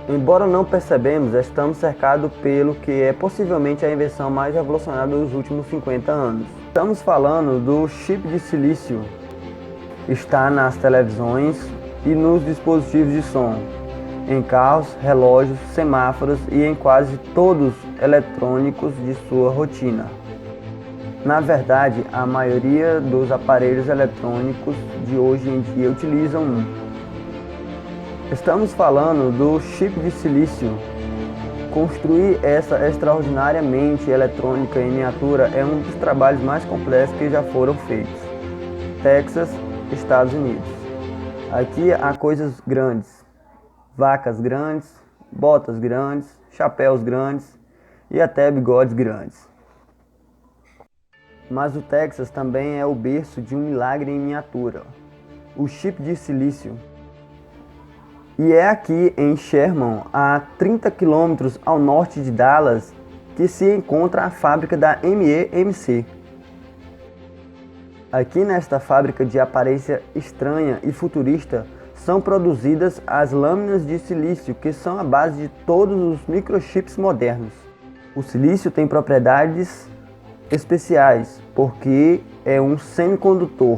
Embora não percebemos, estamos cercados pelo que é possivelmente a invenção mais revolucionária dos últimos 50 anos. Estamos falando do chip de silício. Está nas televisões e nos dispositivos de som, em carros, relógios, semáforos e em quase todos os eletrônicos de sua rotina. Na verdade, a maioria dos aparelhos eletrônicos de hoje em dia utilizam um. Estamos falando do chip de silício. Construir essa extraordinariamente eletrônica em miniatura é um dos trabalhos mais complexos que já foram feitos. Texas, Estados Unidos. Aqui há coisas grandes, vacas grandes, botas grandes, chapéus grandes e até bigodes grandes. Mas o Texas também é o berço de um milagre em miniatura, o chip de silício. E é aqui em Sherman, a 30 km ao norte de Dallas, que se encontra a fábrica da MEMC. Aqui nesta fábrica de aparência estranha e futurista, são produzidas as lâminas de silício, que são a base de todos os microchips modernos. O silício tem propriedades especiais, porque é um semicondutor.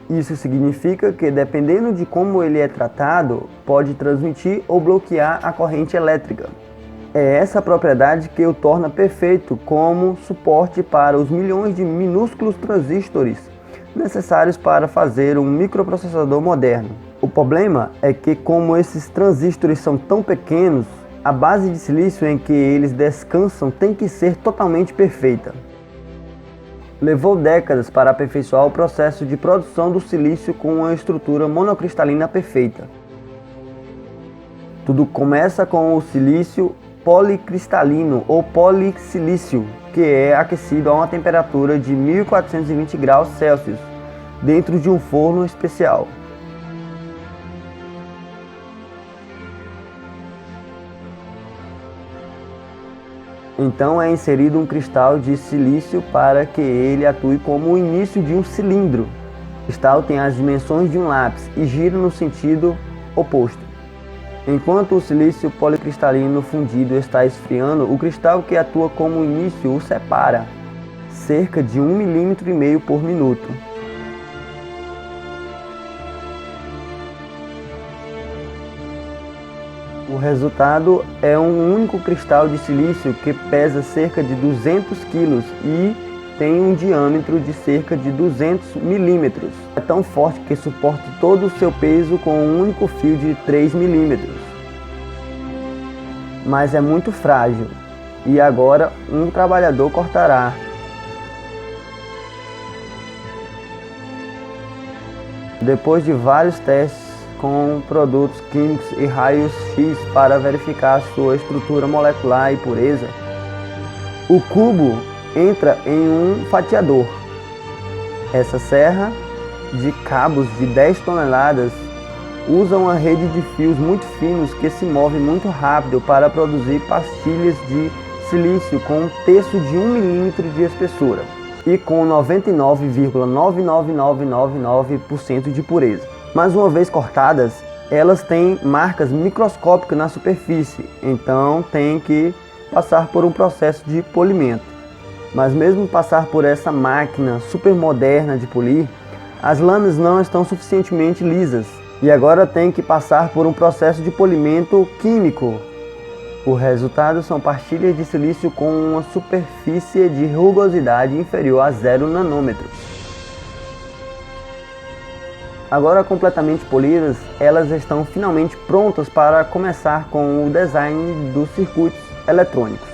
Isso significa que, dependendo de como ele é tratado, pode transmitir ou bloquear a corrente elétrica. É essa propriedade que o torna perfeito como suporte para os milhões de minúsculos transistores necessários para fazer um microprocessador moderno. O problema é que, como esses transistores são tão pequenos, a base de silício em que eles descansam tem que ser totalmente perfeita. Levou décadas para aperfeiçoar o processo de produção do silício com uma estrutura monocristalina perfeita. Tudo começa com o silício policristalino ou polissilício, que é aquecido a uma temperatura de 1420 graus Celsius, dentro de um forno especial. Então é inserido um cristal de silício para que ele atue como o início de um cilindro. O cristal tem as dimensões de um lápis e gira no sentido oposto. Enquanto o silício policristalino fundido está esfriando, o cristal que atua como início o separa, cerca de 1,5 mm por minuto. O resultado é um único cristal de silício que pesa cerca de 200 kg e tem um diâmetro de cerca de 200 mm. É tão forte que suporta todo o seu peso com um único fio de 3 mm. Mas é muito frágil, e agora um trabalhador cortará. Depois de vários testes com produtos químicos e raios X para verificar sua estrutura molecular e pureza, o cubo entra em um fatiador. Essa serra de cabos de 10 toneladas usa uma rede de fios muito finos que se move muito rápido para produzir pastilhas de silício com um terço de 1 milímetro de espessura e com 99,99999% de pureza. Mas uma vez cortadas, elas têm marcas microscópicas na superfície, então tem que passar por um processo de polimento. Mas mesmo passar por essa máquina super moderna de polir, as lâminas não estão suficientemente lisas e agora tem que passar por um processo de polimento químico. O resultado são pastilhas de silício com uma superfície de rugosidade inferior a 0 nanômetros. Agora completamente polidas, elas estão finalmente prontas para começar com o design dos circuitos eletrônicos.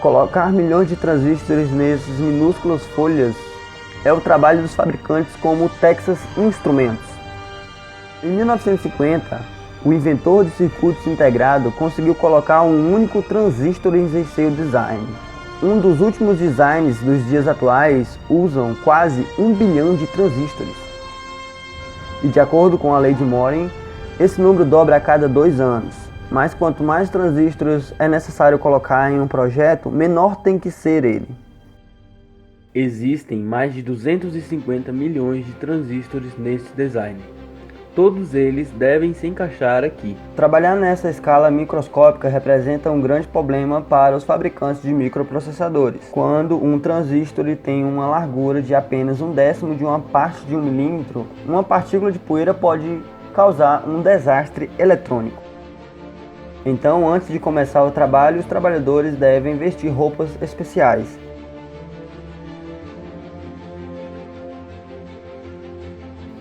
Colocar milhões de transistores nessas minúsculas folhas é o trabalho dos fabricantes como o Texas Instruments. Em 1950, o inventor de circuitos integrados conseguiu colocar um único transistor em seu design. Um dos últimos designs dos dias atuais usam quase 1 bilhão de transistores. E de acordo com a lei de Moore, esse número dobra a cada 2 anos. Mas quanto mais transistores é necessário colocar em um projeto, menor tem que ser ele. Existem mais de 250 milhões de transistores nesse design. Todos eles devem se encaixar aqui. Trabalhar nessa escala microscópica representa um grande problema para os fabricantes de microprocessadores. Quando um transistor tem uma largura de apenas 1/10 de uma parte de 1 milímetro, uma partícula de poeira pode causar um desastre eletrônico. Então, antes de começar o trabalho, os trabalhadores devem vestir roupas especiais.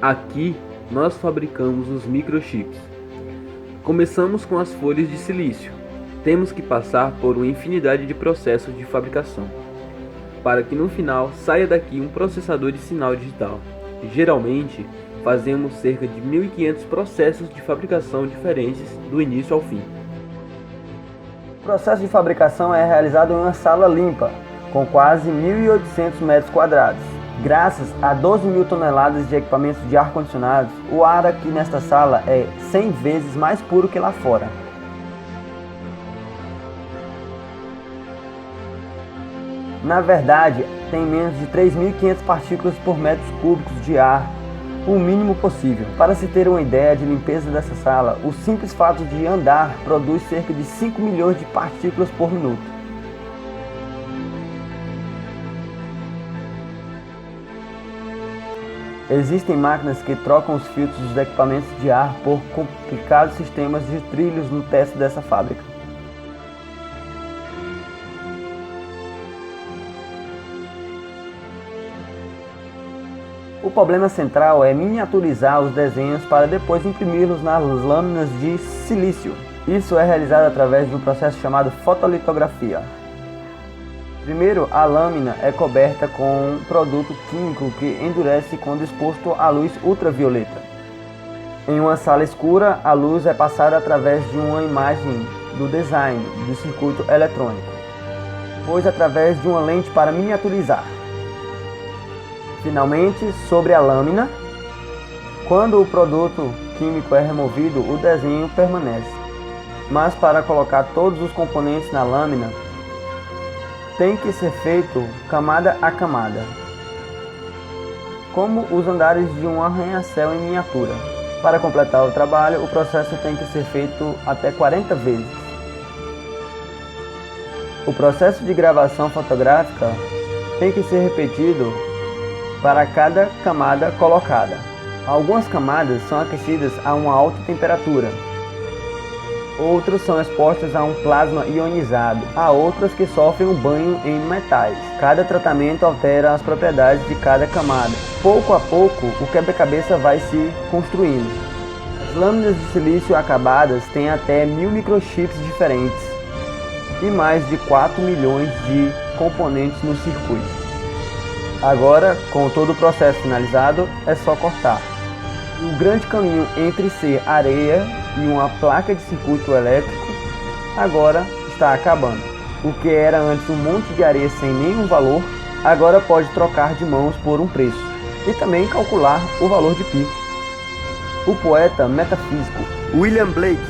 Aqui nós fabricamos os microchips. Começamos com as folhas de silício. Temos que passar por uma infinidade de processos de fabricação, para que no final saia daqui um processador de sinal digital. Geralmente, fazemos cerca de 1.500 processos de fabricação diferentes do início ao fim. O processo de fabricação é realizado em uma sala limpa, com quase 1.800 metros quadrados. Graças a 12 mil toneladas de equipamentos de ar-condicionado, o ar aqui nesta sala é 100 vezes mais puro que lá fora. Na verdade, tem menos de 3.500 partículas por metros cúbicos de ar, o mínimo possível. Para se ter uma ideia de limpeza dessa sala, o simples fato de andar produz cerca de 5 milhões de partículas por minuto. Existem máquinas que trocam os filtros dos equipamentos de ar por complicados sistemas de trilhos no teste dessa fábrica. O problema central é miniaturizar os desenhos para depois imprimi-los nas lâminas de silício. Isso é realizado através de um processo chamado fotolitografia. Primeiro, a lâmina é coberta com um produto químico que endurece quando exposto à luz ultravioleta. Em uma sala escura, a luz é passada através de uma imagem do design do circuito eletrônico, depois através de uma lente para miniaturizar. Finalmente, sobre a lâmina, quando o produto químico é removido, o desenho permanece. Mas para colocar todos os componentes na lâmina, tem que ser feito camada a camada, como os andares de um arranha-céu em miniatura. Para completar o trabalho, o processo tem que ser feito até 40 vezes. O processo de gravação fotográfica tem que ser repetido para cada camada colocada. Algumas camadas são aquecidas a uma alta temperatura. Outras são expostas a um plasma ionizado. Há outras que sofrem um banho em metais. Cada tratamento altera as propriedades de cada camada. Pouco a pouco, o quebra-cabeça vai se construindo. As lâminas de silício acabadas têm até 1.000 microchips diferentes e mais de 4 milhões de componentes no circuito. Agora, com todo o processo finalizado, é só cortar. O grande caminho entre ser areia e uma placa de circuito elétrico agora está acabando. O que era antes um monte de areia sem nenhum valor, agora pode trocar de mãos por um preço e também calcular o valor de π. O poeta metafísico William Blake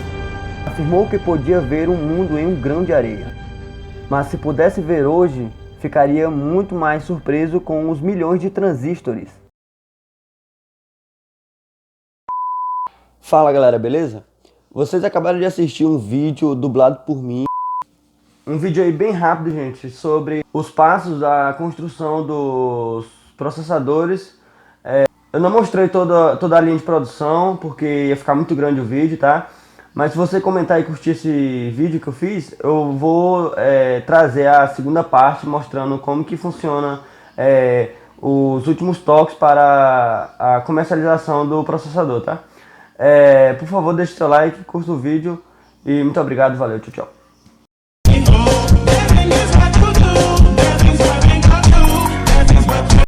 afirmou que podia ver um mundo em um grão de areia, mas se pudesse ver hoje, ficaria muito mais surpreso com os milhões de transistores. Fala galera, beleza? Vocês acabaram de assistir um vídeo dublado por mim. Um vídeo aí bem rápido, gente, sobre os passos da construção dos processadores. Eu não mostrei toda a linha de produção, porque ia ficar muito grande o vídeo, tá? Mas se você comentar e curtir esse vídeo que eu fiz, eu vou trazer a segunda parte mostrando como que funciona os últimos toques para a comercialização do processador, tá? Por favor, deixe seu like, curta o vídeo e muito obrigado, valeu, tchau, tchau.